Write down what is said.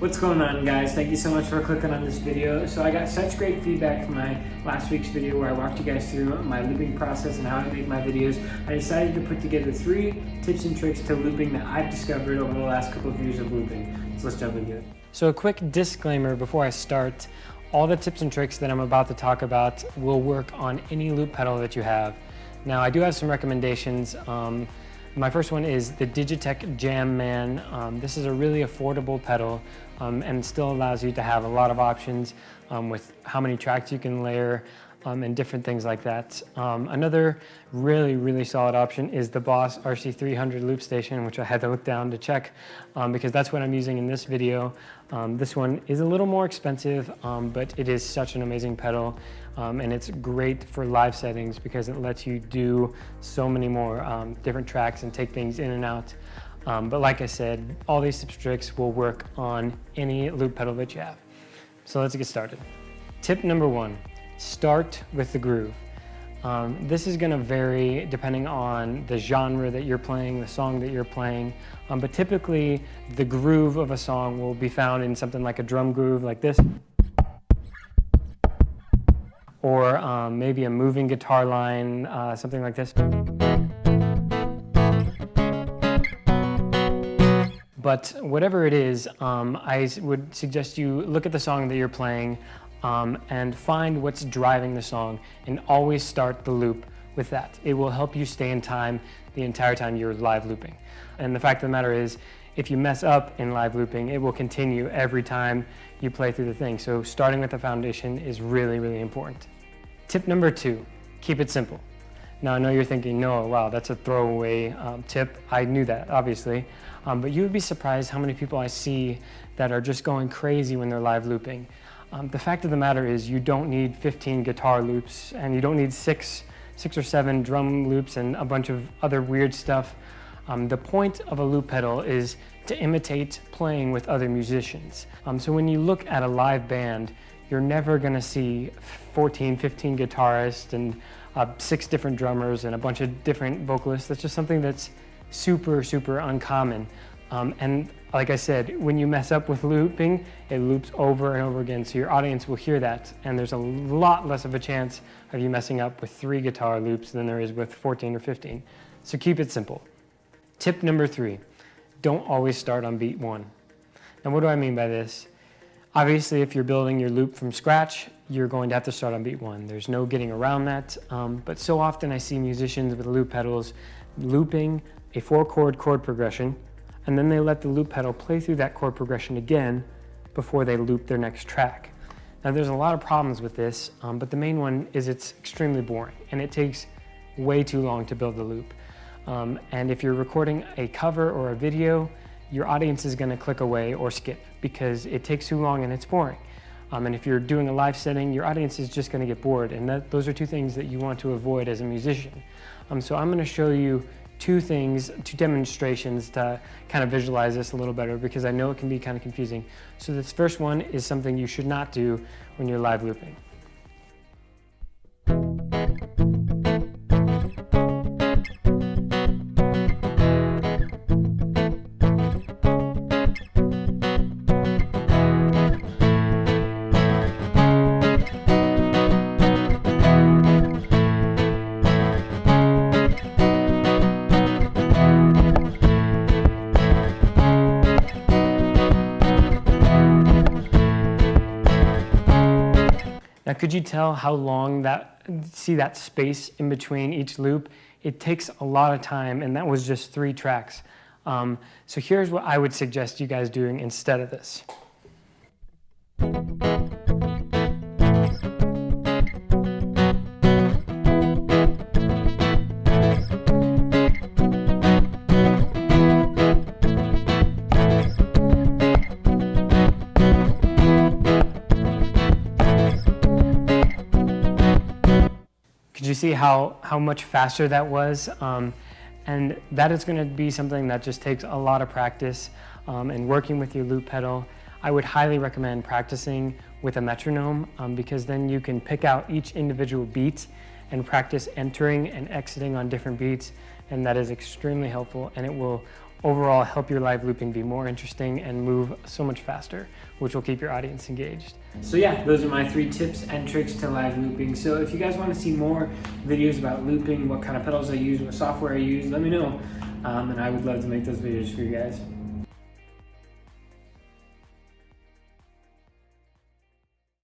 What's going on, guys? Thank you so much for clicking on this video. So I got such great feedback from my last week's video where I walked you guys through my looping process and how I make my videos. I decided to put together 3 tips and tricks to looping that I've discovered over the last couple of years of looping. So let's jump into it. So a quick disclaimer before I start. All the tips and tricks that I'm about to talk about will work on any loop pedal that you have. Now I do have some recommendations. My first one is the Digitech Jam Man. This is a really affordable pedal and still allows you to have a lot of options with how many tracks you can layer and different things like that. Another really solid option is the Boss RC300 loop station, which I had to look down to check because that's what I'm using in this video. This one is a little more expensive, but it is such an amazing pedal. And it's great for live settings because it lets you do so many more different tracks and take things in and out. But like I said, all these tips and tricks will work on any loop pedal that you have. So let's get started. Tip number 1, start with the groove. This is gonna vary depending on the genre that you're playing, the song that you're playing, but typically the groove of a song will be found in something like a drum groove like this, or maybe a moving guitar line, something like this. But whatever it is, I would suggest you look at the song that you're playing and find what's driving the song and always start the loop with that. It will help you stay in time the entire time you're live looping. And the fact of the matter is, if you mess up in live looping, it will continue every time you play through the thing. So starting with the foundation is really important. Tip number 2, keep it simple. Now I know you're thinking, no, wow, that's a throwaway tip. I knew that, obviously. But you would be surprised how many people I see that are just going crazy when they're live looping. The fact of the matter is you don't need 15 guitar loops and you don't need six or 7 drum loops and a bunch of other weird stuff. The point of a loop pedal is to imitate playing with other musicians. So when you look at a live band, you're never gonna see 14, 15 guitarists and 6 different drummers and a bunch of different vocalists. That's just something that's super uncommon. And like I said, when you mess up with looping, it loops over and over again, so your audience will hear that, and there's a lot less of a chance of you messing up with 3 guitar loops than there is with 14 or 15. So keep it simple. Tip number 3, don't always start on beat 1. Now what do I mean by this? Obviously, if you're building your loop from scratch, you're going to have to start on beat 1. There's no getting around that, but so often I see musicians with loop pedals looping a 4-chord chord progression, and then they let the loop pedal play through that chord progression again before they loop their next track. Now there's a lot of problems with this, but the main one is it's extremely boring, and it takes way too long to build the loop. And if you're recording a cover or a video, your audience is gonna click away or skip because it takes too long and it's boring. And if you're doing a live setting, your audience is just gonna get bored, and those are 2 things that you want to avoid as a musician. So I'm gonna show you 2 demonstrations to kind of visualize this a little better because I know it can be kind of confusing. So this first one is something you should not do when you're live looping. Now, could you tell how long see that space in between each loop? It takes a lot of time, and that was just 3 tracks. So here's what I would suggest you guys doing instead of this. Could you see how much faster that was? And that is going to be something that just takes a lot of practice and working with your loop pedal. I would highly recommend practicing with a metronome because then you can pick out each individual beat and practice entering and exiting on different beats, and that is extremely helpful, and it will overall help your live looping be more interesting and move so much faster, which will keep your audience engaged. So yeah, those are my 3 tips and tricks to live looping. So if you guys want to see more videos about looping, what kind of pedals I use, what software I use, let me know. And I would love to make those videos for you guys.